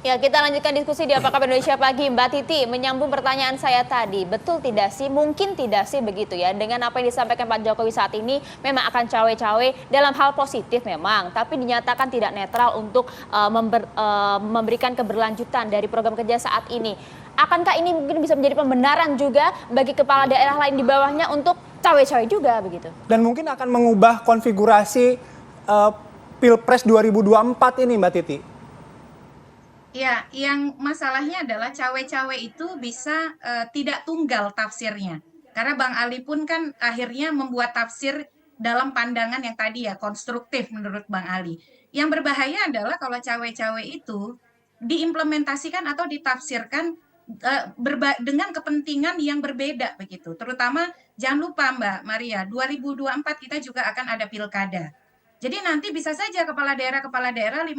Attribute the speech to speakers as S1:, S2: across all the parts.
S1: Ya, kita lanjutkan diskusi di Apa Kabar Indonesia Pagi. Mbak Titi, menyambung pertanyaan saya tadi, betul tidak sih, mungkin tidak sih begitu ya, dengan apa yang disampaikan Pak Jokowi saat ini memang akan cawe-cawe dalam hal positif memang, tapi dinyatakan tidak netral untuk memberikan keberlanjutan dari program kerja saat ini. Akankah ini mungkin bisa menjadi pembenaran juga bagi kepala daerah lain di bawahnya untuk cawe-cawe juga begitu?
S2: Dan mungkin akan mengubah konfigurasi Pilpres 2024 ini, Mbak Titi.
S3: Ya, yang masalahnya adalah cawe-cawe itu bisa tidak tunggal tafsirnya. Karena Bang Ali pun kan akhirnya membuat tafsir dalam pandangan yang tadi ya, konstruktif menurut Bang Ali. Yang berbahaya adalah kalau cawe-cawe itu diimplementasikan atau ditafsirkan dengan kepentingan yang berbeda begitu. Terutama jangan lupa Mbak Maria, 2024 kita juga akan ada pilkada. Jadi nanti bisa saja kepala daerah 508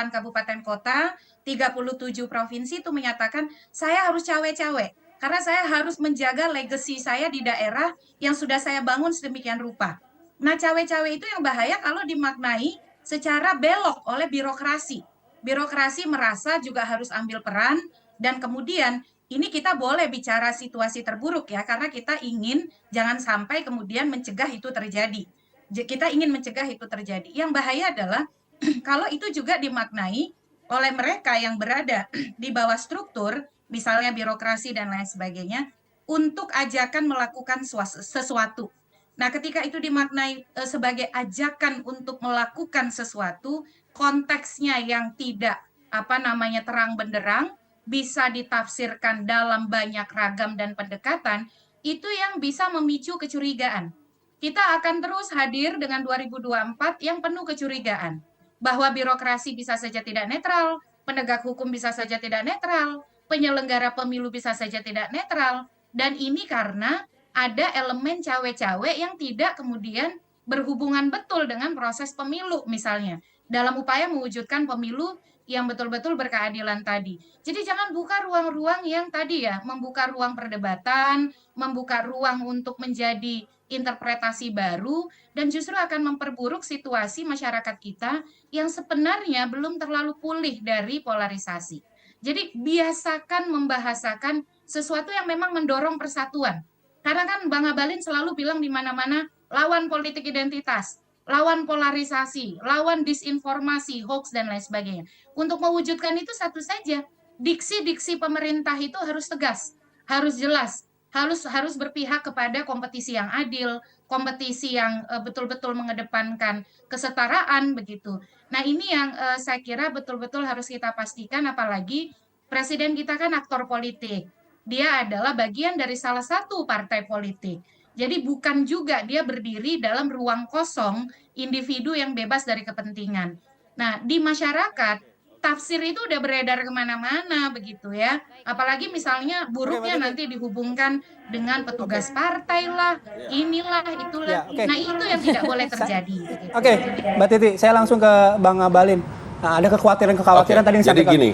S3: kabupaten kota, 37 provinsi itu menyatakan saya harus cawe-cawe karena saya harus menjaga legasi saya di daerah yang sudah saya bangun sedemikian rupa. Nah, cawe-cawe itu yang bahaya kalau dimaknai secara belok oleh birokrasi. Birokrasi merasa juga harus ambil peran dan kemudian ini kita boleh bicara situasi terburuk ya karena kita ingin jangan sampai kemudian mencegah itu terjadi. Kita ingin mencegah itu terjadi. Yang bahaya adalah kalau itu juga dimaknai oleh mereka yang berada di bawah struktur, misalnya birokrasi dan lain sebagainya, untuk ajakan melakukan sesuatu. Nah, ketika itu dimaknai sebagai ajakan untuk melakukan sesuatu, konteksnya yang tidak terang benderang, bisa ditafsirkan dalam banyak ragam dan pendekatan, itu yang bisa memicu kecurigaan. Kita akan terus hadir dengan 2024 yang penuh kecurigaan. Bahwa birokrasi bisa saja tidak netral, penegak hukum bisa saja tidak netral, penyelenggara pemilu bisa saja tidak netral, dan ini karena ada elemen cawe-cawe yang tidak kemudian berhubungan betul dengan proses pemilu misalnya, dalam upaya mewujudkan pemilu yang betul-betul berkeadilan tadi. Jadi jangan buka ruang-ruang yang tadi ya, membuka ruang perdebatan, membuka ruang untuk menjadi interpretasi baru dan justru akan memperburuk situasi masyarakat kita yang sebenarnya belum terlalu pulih dari polarisasi. Jadi biasakan membahasakan sesuatu yang memang mendorong persatuan. Karena kan Bang Abalin selalu bilang di mana-mana lawan politik identitas, lawan polarisasi, lawan disinformasi, hoax dan lain sebagainya. Untuk mewujudkan itu satu saja, diksi-diksi pemerintah itu harus tegas, harus jelas, harus berpihak kepada kompetisi yang adil, kompetisi yang betul-betul mengedepankan kesetaraan begitu. Nah, ini yang saya kira betul-betul harus kita pastikan, apalagi presiden kita kan aktor politik. Dia adalah bagian dari salah satu partai politik. Jadi bukan juga dia berdiri dalam ruang kosong individu yang bebas dari kepentingan. Nah, di masyarakat tafsir itu udah beredar kemana-mana begitu ya. Apalagi misalnya buruknya nanti dihubungkan dengan petugas partai lah, inilah, itulah. Nah, itu yang tidak boleh terjadi.
S2: Oke, Mbak Titi, saya langsung ke Bang Abalin. Nah, ada kekhawatiran tadi yang
S4: jadi gini.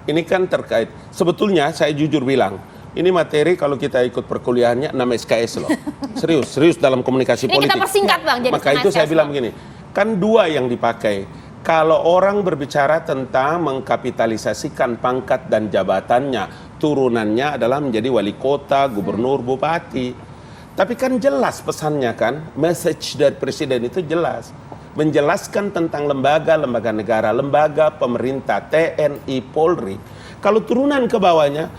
S2: Ini
S4: kan terkait. Sebetulnya saya jujur bilang, ini materi kalau kita ikut perkuliahannya 6 SKS loh. Serius dalam komunikasi politik.
S1: Ini kita persingkat Bang, jadi
S4: maka itu saya bilang begini, kan dua yang dipakai. Kalau orang berbicara tentang mengkapitalisasikan pangkat dan jabatannya, turunannya adalah menjadi wali kota, gubernur, bupati. Tapi kan jelas pesannya kan, message dari presiden itu jelas. Menjelaskan tentang lembaga-lembaga negara, lembaga pemerintah, TNI, Polri. Kalau turunan ke bawahnya,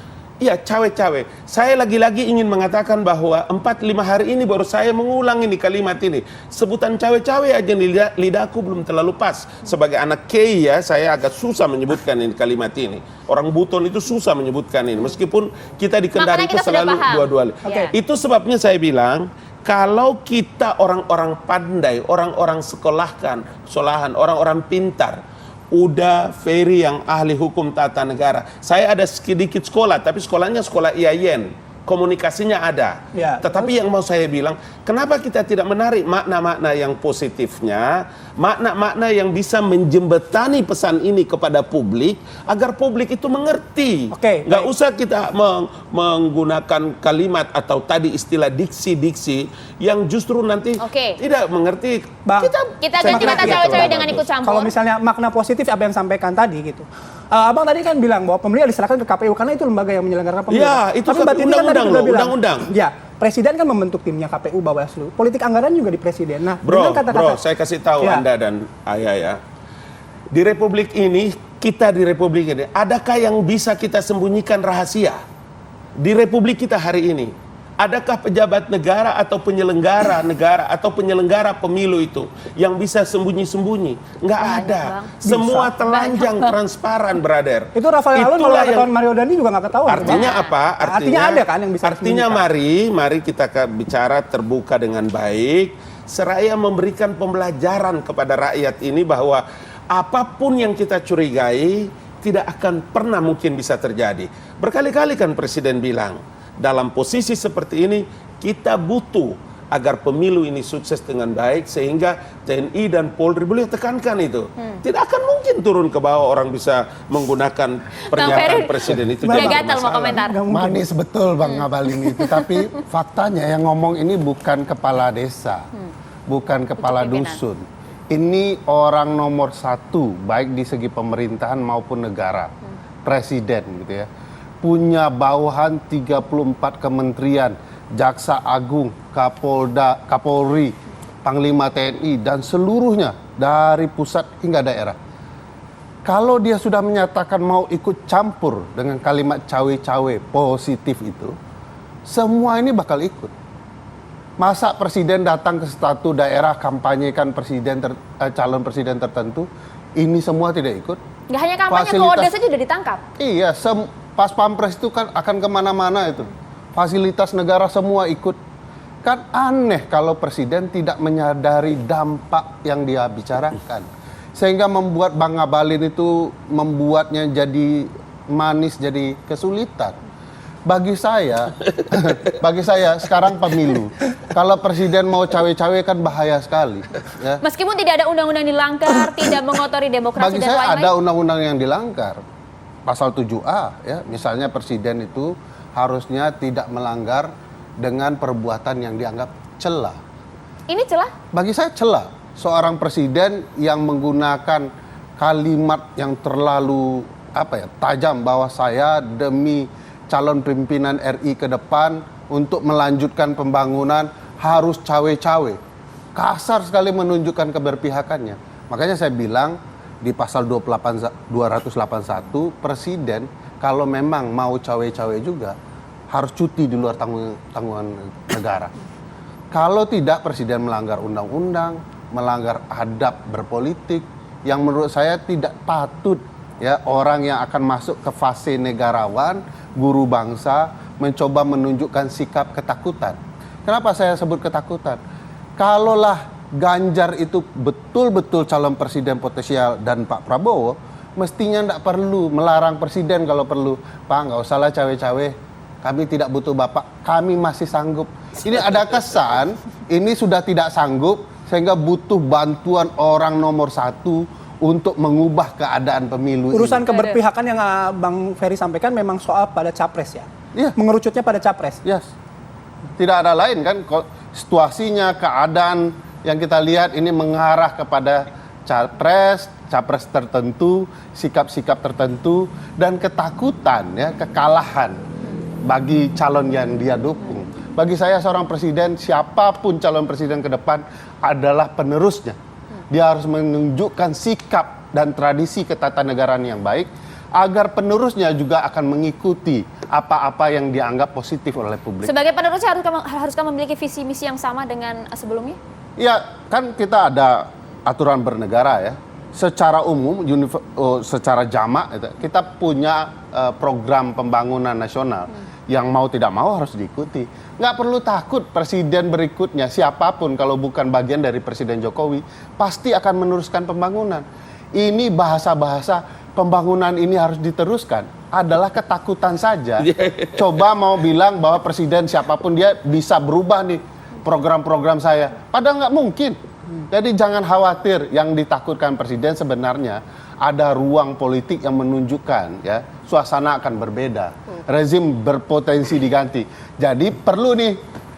S4: ya cawe-cawe. Saya lagi-lagi ingin mengatakan bahwa 4-5 hari ini baru saya mengulang ini kalimat ini. Sebutan cawe-cawe aja lidahku belum terlalu pas. Sebagai anak Kiai ya, saya agak susah menyebutkan ini kalimat ini. Orang Buton itu susah menyebutkan ini. Meskipun kita di Kendari itu selalu dua-dua. Itu sebabnya saya bilang, kalau kita orang-orang pandai, orang-orang sekolahan, orang-orang pintar, udah Ferry yang ahli hukum tata negara. Saya ada sedikit sekolah, tapi sekolahnya sekolah IAIN. komunikasinya ada.
S2: Ya,
S4: Tetapi yang mau saya bilang, kenapa kita tidak menarik makna-makna yang positifnya, makna-makna yang bisa menjembatani pesan ini kepada publik, agar publik itu mengerti.
S2: Oke,
S4: Nggak
S2: baik.
S4: usah kita menggunakan kalimat atau tadi istilah diksi-diksi yang justru nanti
S1: Oke.
S4: tidak mengerti.
S2: Bang,
S1: Kita
S4: saya
S1: ganti
S4: kira
S1: kata
S4: itu
S1: cawe-cawe
S4: lah
S1: dengan
S4: bagus.
S1: ikut campur.
S2: Kalau misalnya makna positif apa yang disampaikan tadi gitu. Abang tadi kan bilang bahwa pemilu diserahkan ke KPU karena itu lembaga yang menyelenggarakan pemilu.
S4: Ya, itu
S2: Tapi Mbak Titi kan tadi
S4: undang-undang
S2: sudah
S4: loh,
S2: bilang,
S4: undang-undang.
S2: Ya, presiden kan membentuk timnya KPU Bawaslu. Politik anggaran juga di presiden. Nah,
S4: Bro,
S2: dengan kata-kata
S4: saya kasih tahu
S2: Ya.
S4: Anda dan Ayah ya. Di Republik ini, kita di Republik ini, adakah yang bisa kita sembunyikan rahasia? Di Republik kita hari ini, adakah pejabat negara atau penyelenggara negara atau penyelenggara pemilu itu yang bisa sembunyi-sembunyi? Nggak ada.
S1: Bang.
S4: Semua telanjang, transparan, brother.
S2: Itu Rafael Alun
S4: Itulah
S2: kalau ketahuan Mario Dandi juga nggak ketahuan.
S4: Artinya
S2: Bang.
S4: apa?
S2: Artinya ada kan yang bisa
S4: Artinya mari kita bicara terbuka dengan baik, seraya memberikan pembelajaran kepada rakyat ini bahwa apapun yang kita curigai tidak akan pernah mungkin bisa terjadi. Berkali-kali kan Presiden bilang, dalam posisi seperti ini kita butuh agar pemilu ini sukses dengan baik sehingga TNI dan Polri, beliau tekankan itu. Tidak akan mungkin turun ke bawah orang bisa menggunakan pernyataan
S1: Ferry,
S4: presiden itu.
S1: udah
S4: jadi
S1: gatal mau
S4: masalah.
S1: komentar.
S5: Manis betul Bang Ngabalin itu, tapi faktanya yang ngomong ini bukan kepala desa, bukan kepala
S1: pimpinan.
S5: dusun. Ini orang nomor satu, baik di segi pemerintahan maupun negara, presiden gitu ya. Punya bawahan 34 kementerian, Jaksa Agung, Kapolda, Kapolri, Panglima TNI, dan seluruhnya dari pusat hingga daerah. Kalau dia sudah menyatakan mau ikut campur dengan kalimat cawe-cawe positif itu, semua ini bakal ikut. Masa presiden datang ke satu daerah kampanyekan calon presiden tertentu, ini semua tidak ikut?
S1: Nggak hanya kampanye,
S5: Fasilitas-
S1: kode saja udah ditangkap.
S5: Iya, pas pampres itu kan akan kemana-mana itu. Fasilitas negara semua ikut. Kan aneh kalau presiden tidak menyadari dampak yang dia bicarakan. Sehingga membuat Bang Ngabalin itu membuatnya jadi manis, jadi kesulitan. Bagi saya sekarang pemilu. Kalau presiden mau cawe-cawe kan bahaya sekali. Ya.
S1: Meskipun tidak ada undang-undang dilanggar, tidak mengotori demokrasi
S5: Bagi
S1: dan
S5: saya
S1: lain-lain.
S5: ada undang-undang yang dilanggar. Pasal 7A ya, misalnya presiden itu harusnya tidak melanggar dengan perbuatan yang dianggap celah.
S1: Ini celah.
S5: Bagi saya celah seorang presiden yang menggunakan kalimat yang terlalu tajam bahwa saya demi calon pimpinan RI ke depan untuk melanjutkan pembangunan harus cawe-cawe. Kasar sekali menunjukkan keberpihakannya. Makanya saya bilang di pasal 281 presiden kalau memang mau cawe-cawe juga harus cuti di luar tanggungan negara. Kalau tidak presiden melanggar undang-undang, melanggar adab berpolitik yang menurut saya tidak patut ya orang yang akan masuk ke fase negarawan, guru bangsa mencoba menunjukkan sikap ketakutan. Kenapa saya sebut ketakutan? Kalaulah Ganjar itu betul-betul calon presiden potensial dan Pak Prabowo, mestinya tidak perlu melarang presiden kalau perlu. Pak, nggak usahlah cawe-cawe, kami tidak butuh Bapak, kami masih sanggup. Ini ada kesan, ini sudah tidak sanggup, sehingga butuh bantuan orang nomor satu untuk mengubah keadaan pemilu
S2: Urusan
S5: ini.
S2: keberpihakan yang Bang Ferry sampaikan memang soal pada capres ya.
S5: Iya.
S2: Mengerucutnya pada capres.
S5: Yes. Tidak ada lain kan, situasinya, keadaan yang kita lihat ini mengarah kepada capres tertentu, sikap-sikap tertentu, dan ketakutan ya, kekalahan bagi calon yang dia dukung. Bagi saya seorang presiden, siapapun calon presiden ke depan adalah penerusnya. Dia harus menunjukkan sikap dan tradisi ketatanegaraan yang baik agar penerusnya juga akan mengikuti apa-apa yang dianggap positif oleh publik.
S1: Sebagai penerusnya haruskah memiliki visi misi yang sama dengan sebelumnya?
S5: Ya, kan kita ada aturan bernegara ya. Secara umum, secara jamak, kita punya program pembangunan nasional yang mau tidak mau harus diikuti. Nggak perlu takut presiden berikutnya, siapapun kalau bukan bagian dari Presiden Jokowi, pasti akan meneruskan pembangunan. Ini bahasa-bahasa pembangunan ini harus diteruskan adalah ketakutan saja. Coba mau bilang bahwa presiden siapapun dia bisa berubah nih program-program saya. Padahal nggak mungkin. Jadi jangan khawatir, yang ditakutkan presiden sebenarnya ada ruang politik yang menunjukkan ya suasana akan berbeda. Rezim berpotensi diganti. Jadi perlu nih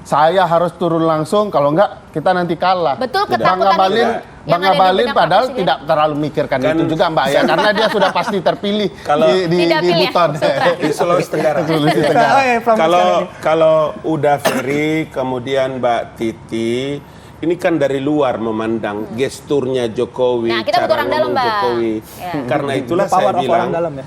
S5: saya harus turun langsung, kalau enggak kita nanti kalah.
S1: Betul,
S5: Bang
S1: ketakutan
S5: Ngabalin,
S1: itu
S5: Bang
S1: yang ada di
S5: Ngabalin
S1: benak
S5: padahal
S1: Presiden.
S5: tidak terlalu mikirkan itu juga Mbak ya, karena dia sudah pasti terpilih
S4: Kalau-
S5: di
S1: Tidak pilih ya,
S5: Buton.
S1: Sultan.
S4: Di Sulawesi Tenggara.
S5: Sulawesi Tenggara.
S2: Oh, ya, promosi
S4: Kalau
S2: sekali.
S4: kalau udah Ferry, kemudian Mbak Titi, ini kan dari luar memandang gesturnya Jokowi,
S1: Nah, kita butuh
S4: cara
S1: orang dalam,
S4: ngomong
S1: Bang.
S4: Jokowi.
S1: Ya.
S4: Karena itulah
S2: The power
S4: saya
S2: of
S4: bilang
S2: orang dalam ya.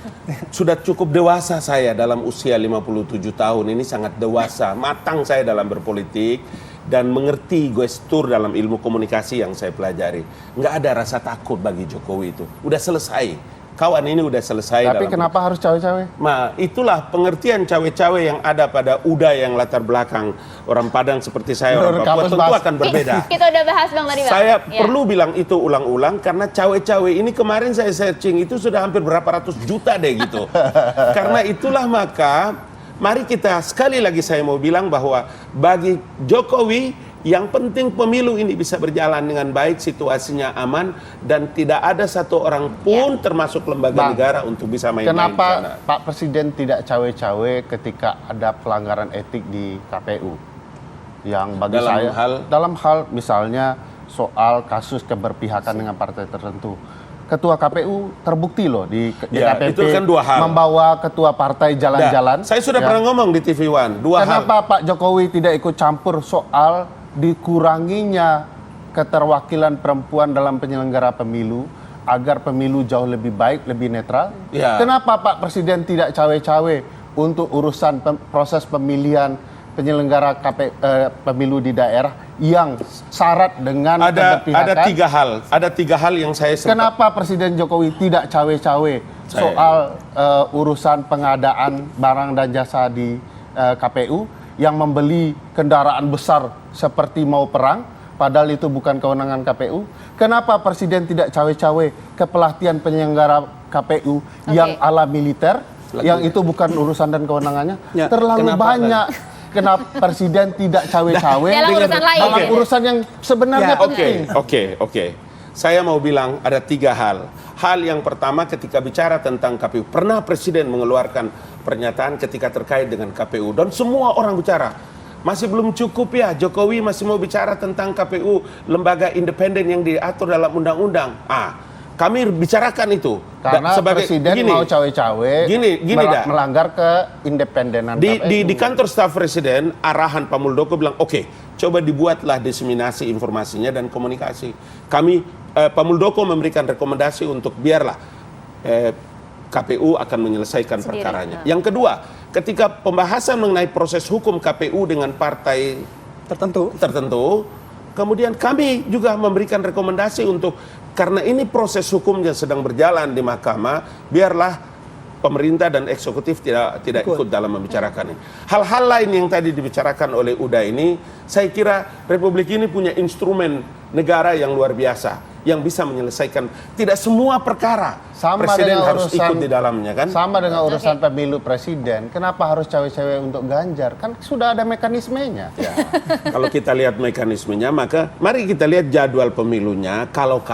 S4: sudah cukup dewasa saya dalam usia 57 tahun ini, sangat dewasa, matang saya dalam berpolitik dan mengerti gestur dalam ilmu komunikasi yang saya pelajari. Nggak ada rasa takut bagi Jokowi itu. Udah selesai. Kawan ini udah selesai.
S5: Tapi
S4: dalam
S5: kenapa harus cawe-cawe?
S4: Nah, itulah pengertian cawe-cawe yang ada pada Uda yang latar belakang orang Padang seperti saya, orang
S5: Menurut
S4: Papua
S5: Kapus
S4: tentu
S5: Bas.
S4: akan berbeda.
S1: Kita udah bahas Bang tadi Bang.
S4: Saya
S1: Ya.
S4: perlu bilang itu ulang-ulang karena cawe-cawe ini kemarin saya searching itu sudah hampir berapa ratus juta deh gitu. Karena itulah maka mari kita sekali lagi saya mau bilang bahwa bagi Jokowi yang penting pemilu ini bisa berjalan dengan baik, situasinya aman dan tidak ada satu orang pun termasuk lembaga
S5: Bang,
S4: negara untuk bisa main-main di sana.
S5: Kenapa Pak Presiden tidak cawe-cawe ketika ada pelanggaran etik di KPU? Yang bagi
S4: Dalam
S5: saya
S4: hal-
S5: dalam hal misalnya soal kasus keberpihakan dengan partai tertentu. Ketua KPU terbukti loh di
S4: Ya,
S5: DKPP
S4: itu kan dua hal.
S5: membawa ketua partai jalan-jalan.
S4: Saya sudah
S5: Ya.
S4: pernah ngomong di TV One, dua hal.
S5: Kenapa Pak Jokowi tidak ikut campur soal dikuranginya keterwakilan perempuan dalam penyelenggara pemilu agar pemilu jauh lebih baik, lebih netral?
S4: Ya.
S5: Kenapa Pak Presiden tidak cawe-cawe untuk urusan proses pemilihan penyelenggara pemilu di daerah yang syarat dengan
S4: Ada
S5: keberpihakan?
S4: ada tiga hal yang saya sempat.
S5: Kenapa Presiden Jokowi tidak cawe-cawe soal urusan pengadaan barang dan jasa di KPU yang membeli kendaraan besar seperti mau perang, padahal itu bukan kewenangan KPU? Kenapa Presiden tidak cawe-cawe ke pelatihan penyelenggara KPU yang ala militer, yang itu bukan urusan dan kewenangannya?
S2: Ya,
S5: Terlalu
S2: kenapa
S5: banyak. Kenapa Presiden tidak cawe-cawe
S1: Dalam urusan lain.
S5: dalam
S1: Oke.
S5: urusan yang sebenarnya
S2: Ya,
S5: penting?
S4: Oke. Saya mau bilang ada tiga hal. Hal yang pertama ketika bicara tentang KPU, pernah Presiden mengeluarkan pernyataan ketika terkait dengan KPU dan semua orang bicara masih belum cukup ya, Jokowi masih mau bicara tentang KPU, lembaga independen yang diatur dalam undang-undang. Kami bicarakan itu.
S5: Karena Presiden mau cawe-cawe
S4: Gini, dah.
S5: melanggar keindependenan
S4: Di
S5: KPU.
S4: kantor staf Presiden, arahan Pak Muldoko bilang, oke, coba dibuatlah diseminasi informasinya dan komunikasi. Pak Muldoko memberikan rekomendasi untuk biarlah KPU akan menyelesaikan
S1: Sendiri.
S4: perkaranya. Yang kedua, ketika pembahasan mengenai proses hukum KPU dengan partai tertentu, kemudian kami juga memberikan rekomendasi untuk, karena ini proses hukumnya sedang berjalan di mahkamah, biarlah pemerintah dan eksekutif tidak ikut dalam membicarakan ini. Hal-hal lain yang tadi dibicarakan oleh Uda ini, saya kira Republik ini punya instrumen negara yang luar biasa yang bisa menyelesaikan tidak semua perkara.
S5: Sama
S4: Presiden
S5: dengan
S4: harus ikut di dalamnya kan?
S5: Sama dengan urusan pemilu presiden. Kenapa harus cawe-cawe untuk Ganjar? Kan sudah ada mekanismenya.
S4: Ya, kalau kita lihat mekanismenya, maka mari kita lihat jadwal pemilunya. Kalau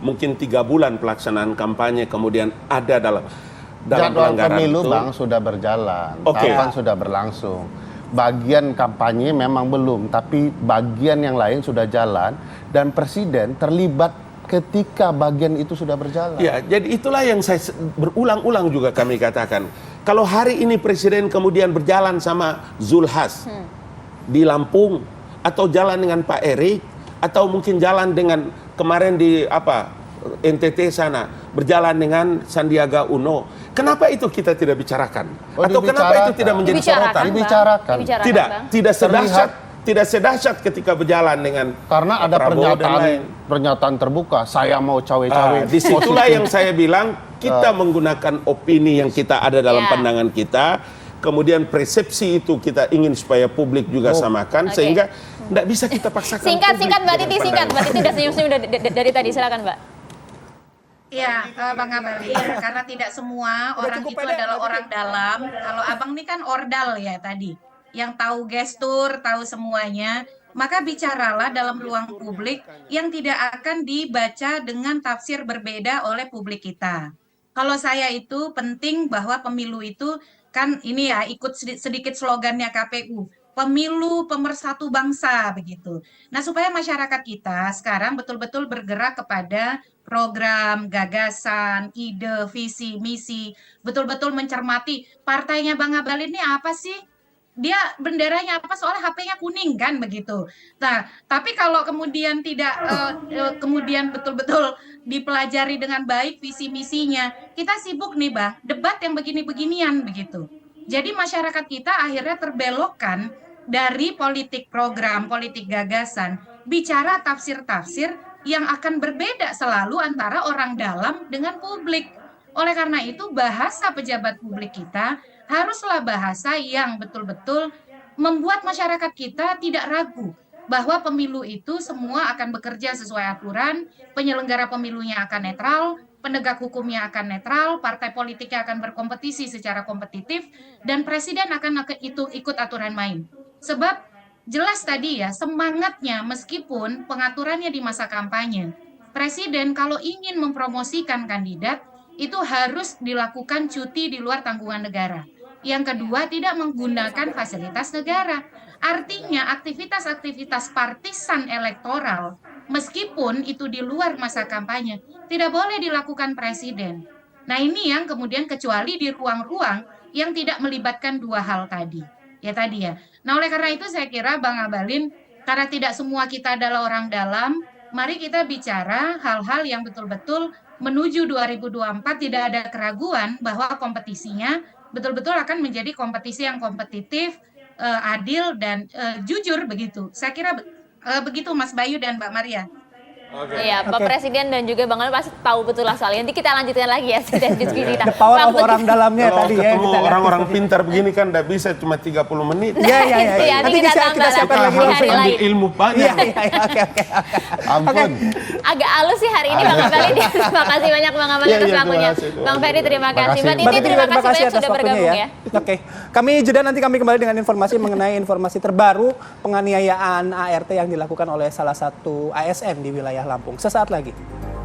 S4: mungkin 3 bulan pelaksanaan kampanye, kemudian ada dalam
S5: Jadwal
S4: pelanggaran
S5: pemilu
S4: itu.
S5: Bang sudah berjalan,
S4: Oke.
S5: tahapan sudah berlangsung. Bagian kampanye memang belum, tapi bagian yang lain sudah jalan dan Presiden terlibat ketika bagian itu sudah berjalan.
S4: Ya, jadi itulah yang saya berulang-ulang juga kami katakan. Kalau hari ini Presiden kemudian berjalan sama Zulhas di Lampung, atau jalan dengan Pak Erik, atau mungkin jalan dengan kemarin di NTT sana, berjalan dengan Sandiaga Uno. Kenapa itu kita tidak bicarakan?
S5: Oh,
S4: Atau kenapa itu tidak menjadi sorotan?
S5: Dibicarakan.
S4: Tidak sedahsyat ketika berjalan dengan
S5: Karena ada
S4: Prabowo dan lain.
S5: pernyataan terbuka, saya mau cawe-cawe.
S4: Disitulah yang saya bilang kita menggunakan opini yang kita ada dalam
S1: Ya.
S4: pandangan kita, kemudian persepsi itu kita ingin supaya publik juga samakan,
S1: Oke.
S4: sehingga tidak bisa kita paksakan.
S1: Singkat
S4: publik
S1: Mbak
S4: dengan
S1: Titi, singkat.
S4: pandangan.
S1: Mbak Titi udah senyum-senyum dari tadi, silakan Mbak.
S3: Ya, Bang Abalin, karena tidak semua orang itu
S2: cukup pede,
S3: adalah
S2: Mbak
S3: orang dalam. Kalau Abang ini kan ordal ya tadi, yang tahu gestur, tahu semuanya, maka bicaralah dalam ruang publik yang tidak akan dibaca dengan tafsir berbeda oleh publik kita. Kalau saya itu penting bahwa pemilu itu kan ini ya ikut sedikit slogannya KPU, pemilu pemersatu bangsa begitu. Nah, supaya masyarakat kita sekarang betul-betul bergerak kepada program, gagasan, ide, visi, misi, betul-betul mencermati partainya Bang Abalin ini apa sih? Dia benderanya apa? Soalnya HP-nya kuning kan begitu. Nah, tapi kalau kemudian tidak kemudian betul-betul dipelajari dengan baik visi misinya, kita sibuk nih Bang, debat yang begini-beginian begitu. Jadi masyarakat kita akhirnya terbelokkan dari politik program, politik gagasan, bicara tafsir-tafsir yang akan berbeda selalu antara orang dalam dengan publik. Oleh karena itu, bahasa pejabat publik kita haruslah bahasa yang betul-betul membuat masyarakat kita tidak ragu bahwa pemilu itu semua akan bekerja sesuai aturan, penyelenggara pemilunya akan netral, penegak hukumnya akan netral, partai politiknya akan berkompetisi secara kompetitif, dan presiden akan ikut aturan main. Sebab jelas tadi ya, semangatnya meskipun pengaturannya di masa kampanye, presiden kalau ingin mempromosikan kandidat, itu harus dilakukan cuti di luar tanggungan negara. Yang kedua, tidak menggunakan fasilitas negara. Artinya aktivitas-aktivitas partisan elektoral, meskipun itu di luar masa kampanye, tidak boleh dilakukan presiden. Nah, ini yang kemudian kecuali di ruang-ruang yang tidak melibatkan dua hal tadi. Ya tadi ya. Nah, oleh karena itu saya kira Bang Abalin, karena tidak semua kita adalah orang dalam, mari kita bicara hal-hal yang betul-betul menuju 2024 tidak ada keraguan bahwa kompetisinya betul-betul akan menjadi kompetisi yang kompetitif, adil, dan jujur begitu. Saya kira begitu Mas Bayu dan Mbak Maria.
S1: Iya, Pak Presiden dan juga Bang Ali pasti tahu betul lah soalnya. Nanti kita lanjutkan lagi ya diskusi kita.
S2: The power
S1: Bang,
S2: of orang dalamnya
S4: Kalau
S2: tadi ya.
S4: ketemu orang-orang pintar begini kan tidak bisa cuma 30 menit.
S2: Iya, iya, iya.
S1: Iya,
S2: Nanti
S1: kita
S2: kita
S1: tambah
S2: siapkan
S1: lagi
S2: lagi
S1: di hari
S4: Harus ambil
S1: lain.
S4: ilmu
S2: Iya,
S4: banyak.
S2: iya, iya, oke, oke.
S5: Ampun.
S1: Agak halus sih hari ini Bang Abalin. Terima kasih banyak Bang Abalin
S4: Iya,
S1: atas
S4: iya,
S1: waktunya.
S4: terima kasih.
S1: Bang Ferry terima kasih.
S5: kasih.
S1: Mbak Titi
S2: Mbak
S1: terima kasih banyak
S2: atas
S1: sudah
S2: waktunya
S1: bergabung ya.
S2: Oke, kami jeda, nanti kami kembali dengan informasi mengenai informasi terbaru penganiayaan ART yang dilakukan oleh salah satu ASN di wilayah Lampung. Sesaat lagi.